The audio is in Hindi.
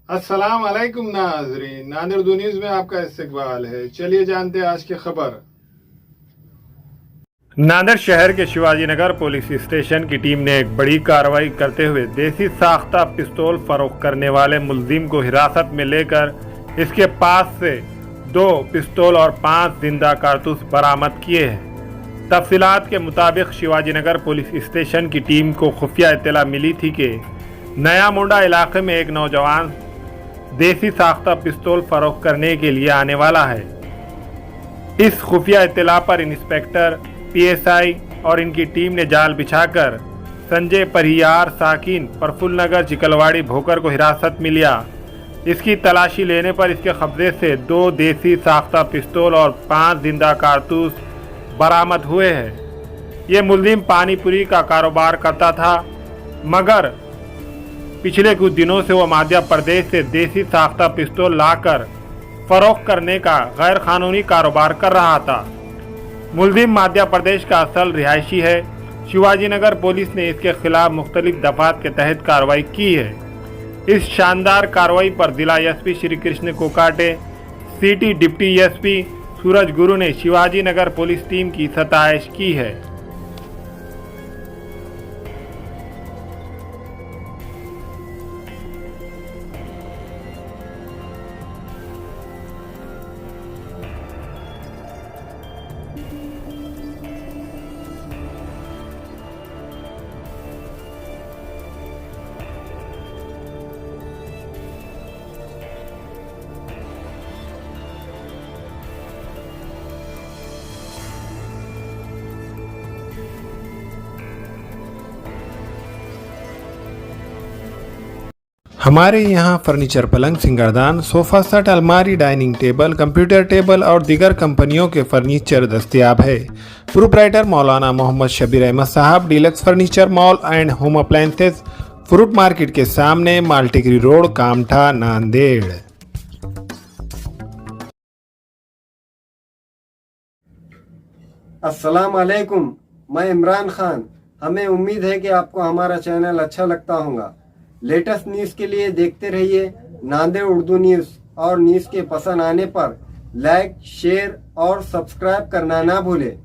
अस्सलाम वालेकुम नाज़रीन, नादिर उर्दू न्यूज़ में आपका इस्तकबाल है। चलिए जानते हैं आज की खबर। नांदेड़ शहर के शिवाजी नगर पुलिस स्टेशन की टीम ने एक बड़ी कार्रवाई करते हुए देसी साख्ता पिस्तौल फरोख्त करने वाले मुलजिम को हिरासत में लेकर इसके पास से 2 पिस्तौल और 5 जिंदा कारतूस बरामद किए हैं। तफसीलात के मुताबिक शिवाजी नगर पुलिस स्टेशन की टीम को खुफिया इत्तला मिली थी कि नया मुंडा इलाके में एक नौजवान देसी साख्ता पिस्तौल फरोख्त करने के लिए आने वाला है। इस खुफिया इत्तला पर इंस्पेक्टर, पीएसआई और इनकी टीम ने जाल बिछाकर संजय परियार साकिन प्रफुल्ल नगर चिकलवाड़ी भोकर को हिरासत में लिया। इसकी तलाशी लेने पर इसके कब्जे से 2 देसी साख्ता पिस्तौल और 5 जिंदा कारतूस बरामद हुए हैं। ये मुलजिम पानीपुरी का कारोबार करता था, मगर पिछले कुछ दिनों से वह मध्य प्रदेश से देसी साख्ता पिस्तौल लाकर फरोख्त करने का गैर कानूनी कारोबार कर रहा था। मुलजिम मध्य प्रदेश का असल रिहायशी है। शिवाजी नगर पुलिस ने इसके खिलाफ मुख्तलिफ दफात के तहत कार्रवाई की है। इस शानदार कार्रवाई पर जिला SP Shri Krishna Kokate, city deputy SP Suraj Guru ने शिवाजी नगर पुलिस टीम की सताइश की है। हमारे यहाँ फर्नीचर, पलंग, सिंगारदान, सोफा सेट, अलमारी, डाइनिंग टेबल, कंप्यूटर टेबल और दीगर कंपनियों के फर्नीचर दस्तयाब है। प्रोप्राइटर मौलाना मोहम्मद शबीर अहमद साहब, deluxe furniture mall and home appliances, fruit market के सामने, माल्टीगिरी रोड, कामठा, नांदेड़। अस्सलाम वालेकुम, मैं इमरान खान। हमें उम्मीद है कि आपको हमारा चैनल अच्छा लगता होगा। लेटेस्ट न्यूज़ के लिए देखते रहिए नांदेड़ उर्दू न्यूज़, और न्यूज़ के पसंद आने पर लाइक, शेयर और सब्सक्राइब करना ना भूलें।